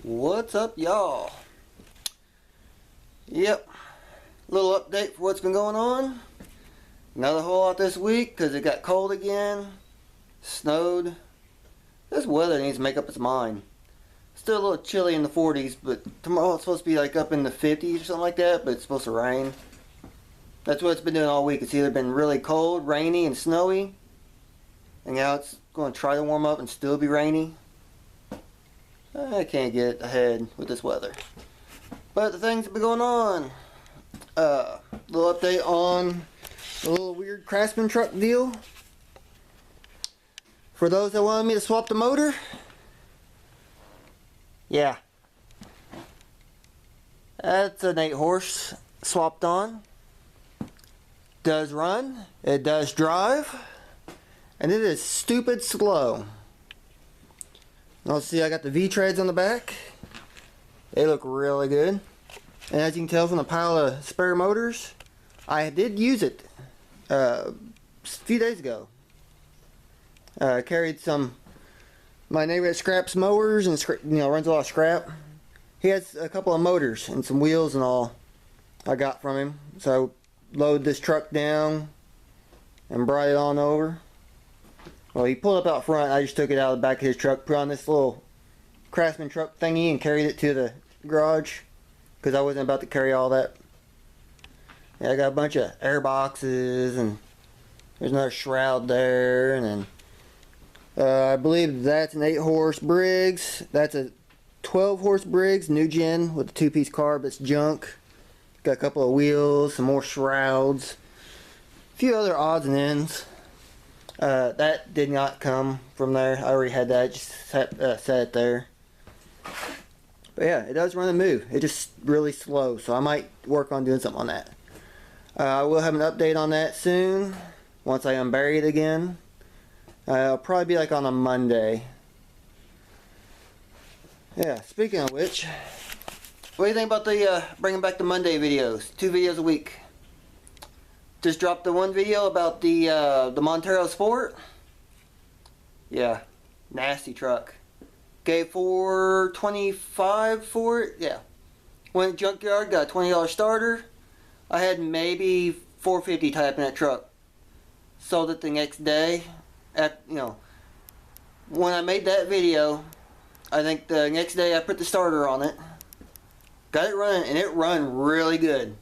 What's up, y'all? Yep, little update for what's been going on. Another whole lot this week because it got cold again, snowed. This weather needs to make up its mind. Still a little chilly in the 40s, but tomorrow it's supposed to be like up in the 50s or something like that, but it's supposed to rain. That's what it's been doing all week. It's either been really cold, rainy, and snowy, and now it's going to try to warm up and still be rainy. I can't get ahead with this weather. But the things that have been going on. Little update on the little weird Craftsman truck deal. For those that wanted me to swap the motor. Yeah. That's an 8-horse swapped on. Does run. It does drive. And it is stupid slow. Let's see, I got the V-treads on the back. They look really good. And as you can tell from the pile of spare motors, I did use it a few days ago. I carried some, my neighbor that scraps mowers and runs a lot of scrap. He has a couple of motors and some wheels and all I got from him. So I loaded this truck down and brought it on over. Well, he pulled up out front. I just took it out of the back of his truck, put on this little Craftsman truck thingy, and carried it to the garage because I wasn't about to carry all that. Yeah, I got a bunch of air boxes, and there's another shroud there, and then I believe that's an 8-horse Briggs. That's a 12-horse Briggs, new gen with a 2-piece carb. It's junk. Got a couple of wheels, some more shrouds, a few other odds and ends. That did not come from there. I already had that. Just set it there. But yeah, it does run and move. It's just really slow, so I might work on doing something on that. I will have an update on that soon once I unbury it again. It'll probably be like on a Monday. Yeah, speaking of which, what do you think about the bringing back the Monday videos? 2 videos a week. Just dropped the one video about the Montero Sport. Yeah, nasty truck. Gave $425 for it. Yeah, went to junkyard, got a $20 starter. I had maybe $450 tied up in that truck. Sold it the next day. When I made that video, I think the next day I put the starter on it. Got it running, and it run really good.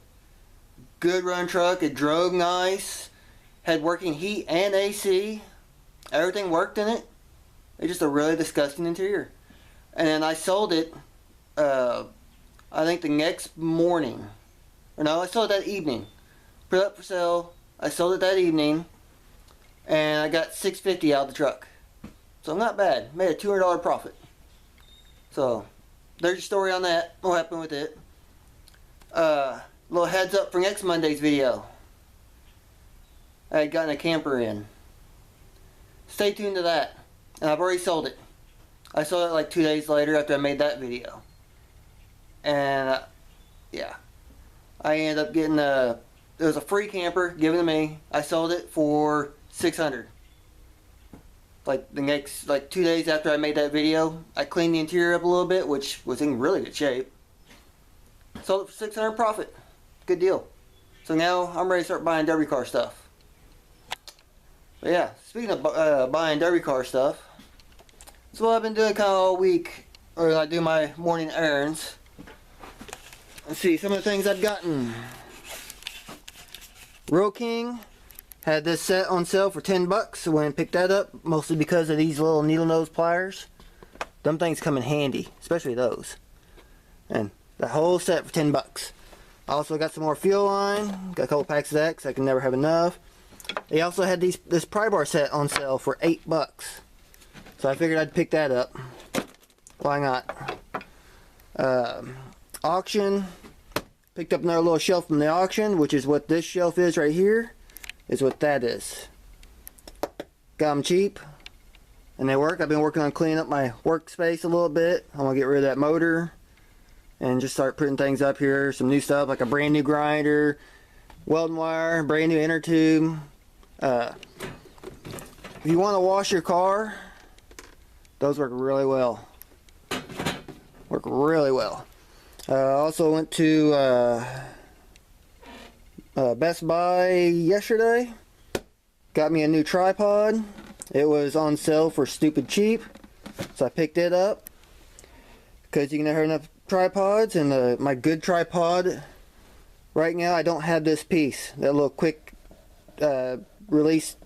Good run truck. It drove nice. Had working heat and AC. Everything worked in it. It's just a really disgusting interior. And then I sold it, I think the next morning. Or no, I sold it that evening. Put it up for sale. I sold it that evening. And I got $650 out of the truck. So not bad. Made a $200 profit. So, there's your story on that. What happened with it. Little heads up for next Monday's video. I had gotten a camper in. Stay tuned to that. And I've already sold it. I sold it like 2 days later after I made that video. And yeah. I ended up getting it was a free camper given to me. I sold it for $600. Like the next 2 days after I made that video, I cleaned the interior up a little bit, which was in really good shape. Sold it for $600 profit. Good deal. So now I'm ready to start buying derby car stuff. But yeah, speaking of buying derby car stuff, that's what I've been doing kind of all week, or I do my morning errands. Let's see some of the things I've gotten. Real King had this set on sale for $10, so I went and picked that up, mostly because of these little needle nose pliers. Them things come in handy, especially those. And the whole set for $10. I also got some more fuel line. Got a couple packs of that because I can never have enough. They also had this pry bar set on sale for $8. So I figured I'd pick that up. Why not? Auction. Picked up another little shelf from the auction, which is what this shelf is right here. Is what that is. Got them cheap. And they work. I've been working on cleaning up my workspace a little bit. I'm going to get rid of that motor. And just start putting things up here. Some new stuff like a brand new grinder, welding wire, brand new inner tube. If you want to wash your car, those work really well. Work really well. Also went to Best Buy yesterday. Got me a new tripod. It was on sale for stupid cheap, so I picked it up because you can never have enough tripods. And my good tripod right now, I don't have this piece, that little quick release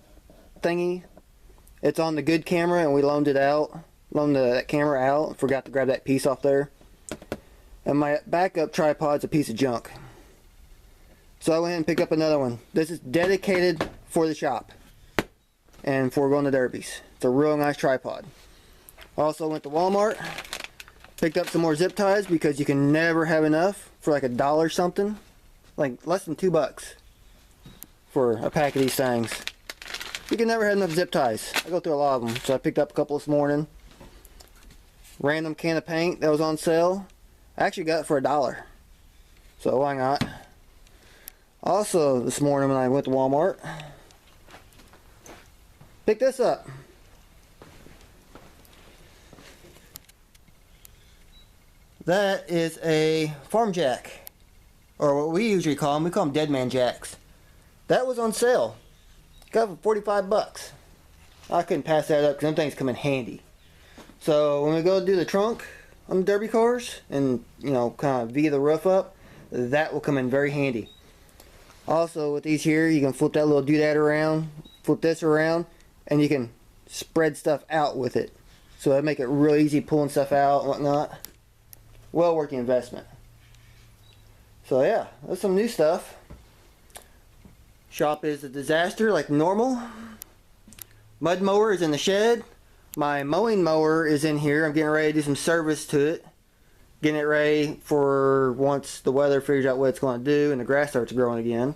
thingy. It's on the good camera, and we loaned that camera out. Forgot to grab that piece off there. And my backup tripod's a piece of junk, so I went ahead and picked up another one. This is dedicated for the shop and for going to derbies. It's a real nice tripod. Also went to Walmart, picked up some more zip ties because you can never have enough for like $1 something, like less than $2 for a pack of these things. You can never have enough zip ties. I go through a lot of them, so I picked up a couple this morning. Random can of paint that was on sale. I actually got it for $1, so why not? Also this morning when I went to Walmart, picked this up. That is a farm jack, or what we usually call them. We call them dead man jacks. That was on sale. Got it for $45. I couldn't pass that up because them things come in handy. So when we go do the trunk on the derby cars and, you know, kind of V the roof up, that will come in very handy. Also with these here, you can flip that little doodad around, flip this around, and you can spread stuff out with it. So that'll make it real easy pulling stuff out and whatnot. Well worth the investment. So yeah, that's some new stuff. Shop is a disaster like normal. Mud mower is in the shed. My mowing mower is in here. I'm getting ready to do some service to it. Getting it ready for once the weather figures out what it's going to do and the grass starts growing again.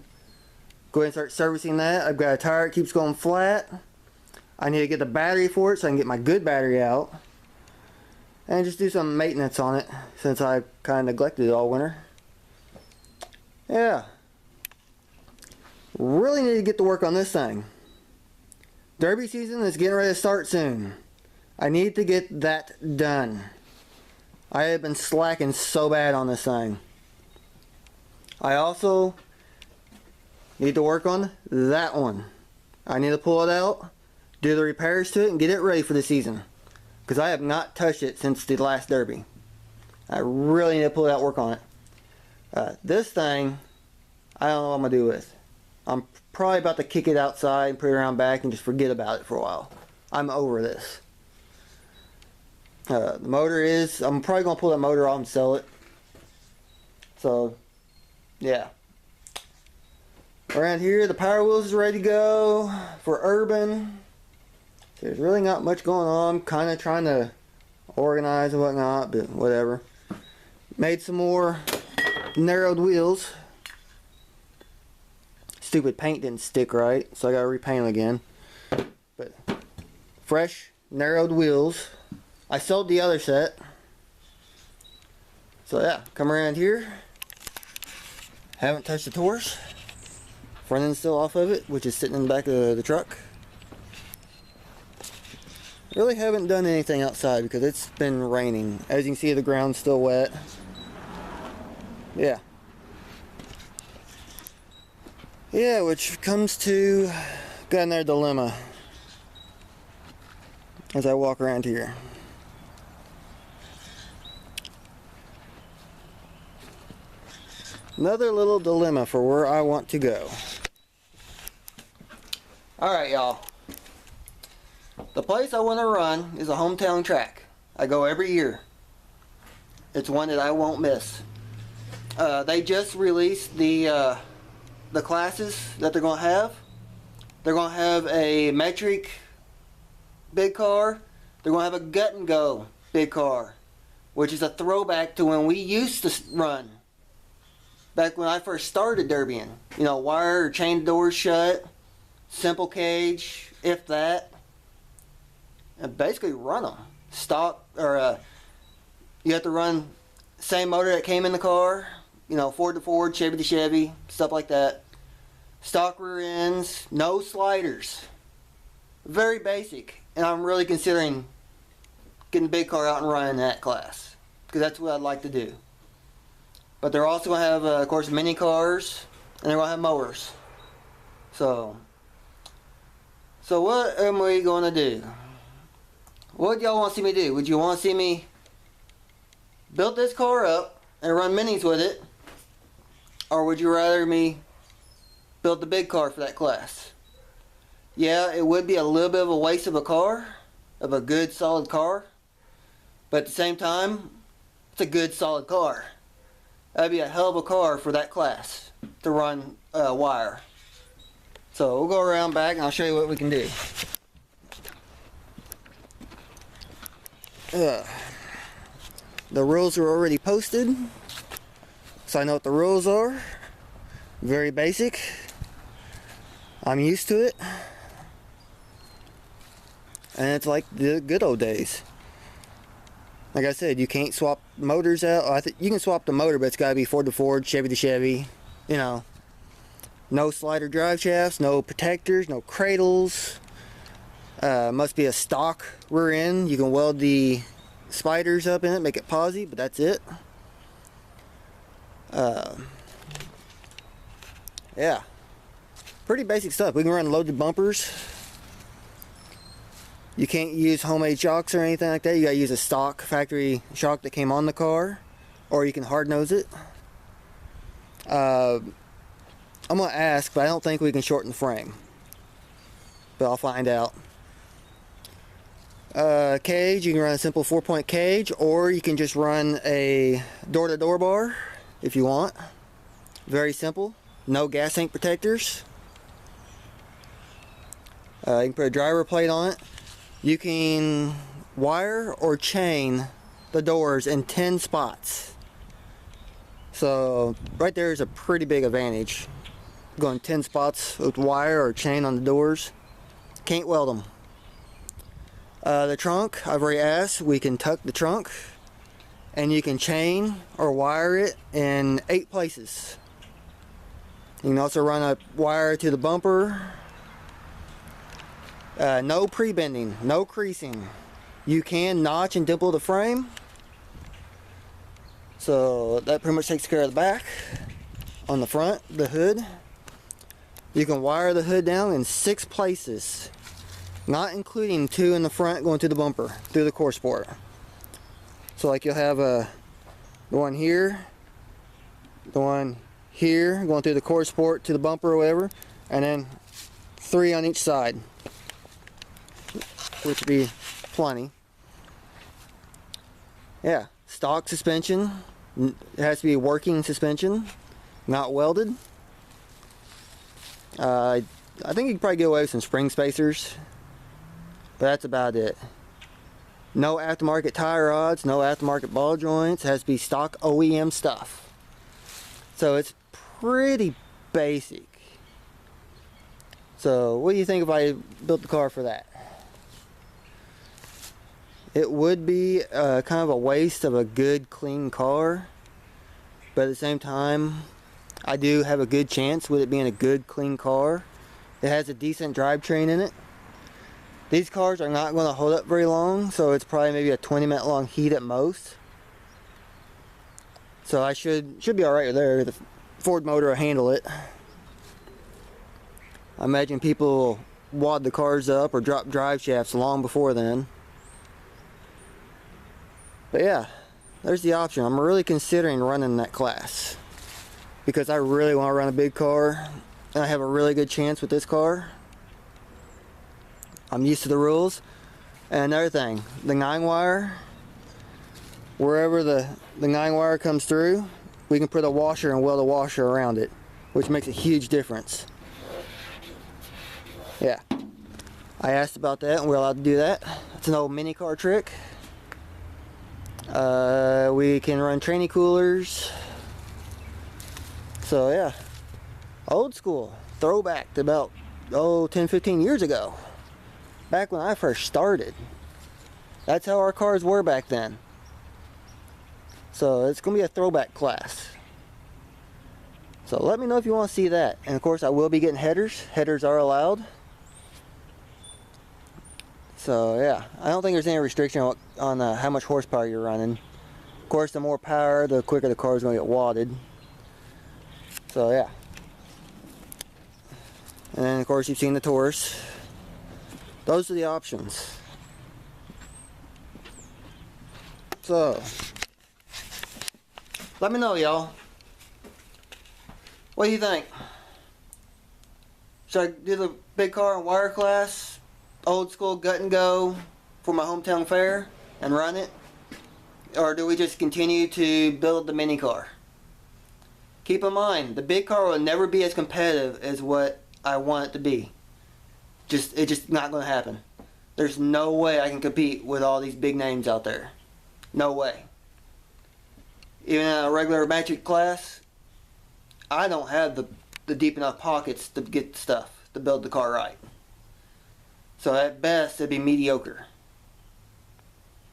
Go ahead and start servicing that. I've got a tire that keeps going flat. I need to get the battery for it so I can get my good battery out. And just do some maintenance on it since I kind of neglected it all winter. Yeah. Really need to get to work on this thing. Derby season is getting ready to start soon. I need to get that done. I have been slacking so bad on this thing. I also need to work on that one. I need to pull it out, do the repairs to it, and get it ready for the season. Because I have not touched it since the last derby. I really need to pull it out, work on it. This thing, I don't know what I'm going to do with. I'm probably about to kick it outside and put it around back and just forget about it for a while. I'm over this. The motor is, I'm probably going to pull that motor off and sell it. So, yeah. Around here, the power wheels is ready to go for urban. There's really not much going on. I'm kind of trying to organize and whatnot, but whatever. Made some more narrowed wheels. Stupid paint didn't stick right, so I gotta repaint them again. But fresh narrowed wheels. I sold the other set. So yeah, come around here. Haven't touched the Taurus. Front end's still off of it, which is sitting in the back of the truck. Really haven't done anything outside because it's been raining. As you can see, the ground's still wet. Yeah. Yeah, which comes to got another dilemma as I walk around here. Another little dilemma for where I want to go. Alright, y'all. The place I want to run is a hometown track. I go every year. It's one that I won't miss. They just released the classes that they're going to have. They're going to have a metric big car. They're going to have a gut and go big car, which is a throwback to when we used to run. Back when I first started derbying. You know, wire or chain doors shut, simple cage, if that. And basically run them. Stock, or you have to run same motor that came in the car. You know, Ford to Ford, Chevy to Chevy, stuff like that. Stock rear ends, no sliders. Very basic. And I'm really considering getting the big car out and running that class. because that's what I'd like to do. But they're also going to have, of course, mini cars, and they're going to have mowers. So what am we going to do? What do y'all want to see me do? Would you want to see me build this car up and run minis with it? Or would you rather me build the big car for that class? Yeah, it would be a little bit of a waste of a car, of a good solid car. But at the same time, it's a good solid car. That'd be a hell of a car for that class to run wire. So we'll go around back and I'll show you what we can do. The rules are already posted, so I know what the rules are. Very basic. I'm used to it. And it's like the good old days. Like I said, you can't swap motors out. You can swap the motor, but it's got to be Ford to Ford, Chevy to Chevy. You know, no slider drive shafts, no protectors, no cradles. Must be a stock rear end. You can weld the spiders up in it, make it posi, but that's it. Yeah, pretty basic stuff. We can run loaded bumpers. You can't use homemade shocks or anything like that. You gotta use a stock factory shock that came on the car, or you can hard nose it. I'm gonna ask, but I don't think we can shorten the frame, but I'll find out. Cage, you can run a simple 4-point cage, or you can just run a door-to-door bar if you want. Very simple. No gas tank protectors. You can put a driver plate on it. You can wire or chain the doors in 10 spots. So right there is a pretty big advantage. Going 10 spots with wire or chain on the doors. Can't weld them. The trunk, I've already asked, we can tuck the trunk, and you can chain or wire it in 8 places. You can also run a wire to the bumper. No pre-bending, no creasing. You can notch and dimple the frame. So that pretty much takes care of the back. On the front, the hood. You can wire the hood down in 6 places. Not including 2 in the front going to the bumper through the core sport. So like you'll have the one here, the one here going through the core sport to the bumper or whatever, and then 3 on each side, which would be plenty. Yeah, stock suspension. It has to be working suspension, not welded. I think you could probably get away with some spring spacers, but that's about it. No aftermarket tie rods, no aftermarket ball joints. It has to be stock OEM stuff. So it's pretty basic. So what do you think if I built the car for that? It would be kind of a waste of a good clean car, but at the same time I do have a good chance with it being a good clean car. It has a decent drivetrain in it. These cars are not going to hold up very long, so it's probably maybe a 20-minute long heat at most. So I should be alright with there. The Ford motor will handle it. I imagine people will wad the cars up or drop drive shafts long before then. But yeah, there's the option. I'm really considering running that class because I really want to run a big car, and I have a really good chance with this car. I'm used to the rules. And another thing, the 9-wire, wherever the 9-wire comes through, we can put a washer and weld a washer around it, which makes a huge difference. Yeah, I asked about that and we're allowed to do that. It's an old mini car trick. We can run tranny coolers. So yeah, old school, throwback to about 10-15 years ago. Back when I first started. That's how our cars were back then. So it's going to be a throwback class. So let me know if you want to see that. And of course I will be getting headers. Headers are allowed. So yeah, I don't think there's any restriction on how much horsepower you're running. Of course, the more power, the quicker the car is going to get wadded. So yeah. And then of course you've seen the Taurus. Those are the options. So, let me know, y'all. What do you think? Should I do the big car and wire class, old school gut and go for my hometown fair and run it? Or do we just continue to build the mini car? Keep in mind, the big car will never be as competitive as what I want it to be. It's just not going to happen. There's no way I can compete with all these big names out there. No way. Even in a regular magic class, I don't have the deep enough pockets to get stuff to build the car right. So at best, it'd be mediocre.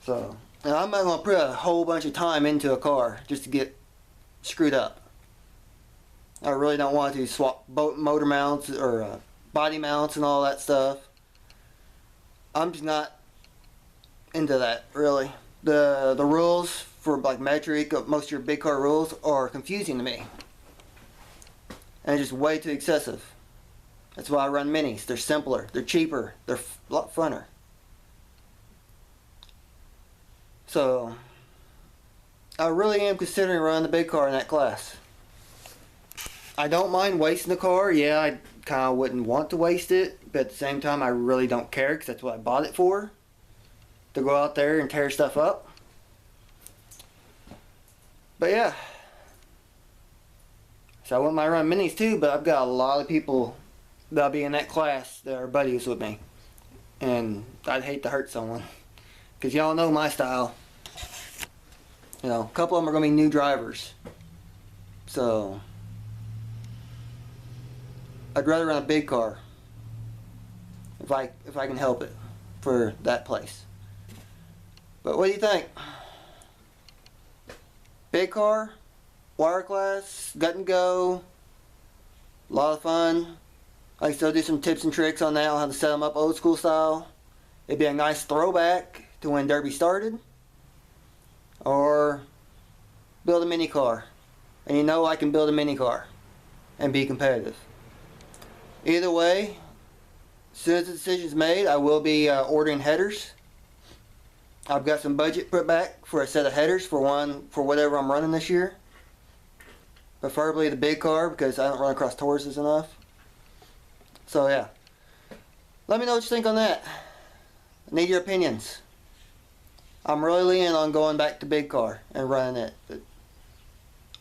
So, and I'm not going to put a whole bunch of time into a car just to get screwed up. I really don't want to swap motor mounts or body mounts and all that stuff. I'm just not into that, really. The rules for like metric, most of your big car rules are confusing to me. And just way too excessive. That's why I run minis. They're simpler, they're cheaper, they're a lot funner. So, I really am considering running the big car in that class. I don't mind wasting the car. Yeah, I kind of wouldn't want to waste it, but at the same time I really don't care because that's what I bought it for. To go out there and tear stuff up. But yeah. So I wouldn't mind running minis too, but I've got a lot of people that'll be in that class that are buddies with me. And I'd hate to hurt someone. Because y'all know my style. You know, a couple of them are going to be new drivers. So I'd rather run a big car. If I can help it. For that place. But what do you think? Big car, wire class, gut and go, a lot of fun. I can still do some tips and tricks on that on how to set them up old school style. It'd be a nice throwback to when Derby started. Or build a mini car. And you know I can build a mini car and be competitive. Either way, as soon as the decision's made, I will be ordering headers. I've got some budget put back for a set of headers for whatever I'm running this year. Preferably the big car because I don't run across Tauruses enough. So yeah. Let me know what you think on that. I need your opinions. I'm really leaning on going back to big car and running it.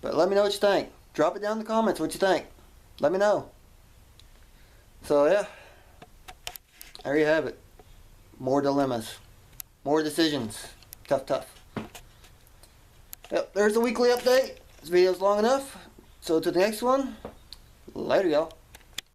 But let me know what you think. Drop it down in the comments what you think. Let me know. So yeah. There you have it. More dilemmas. More decisions. Tough. Yep, there's a weekly update. This video's long enough. So to the next one. Later, y'all.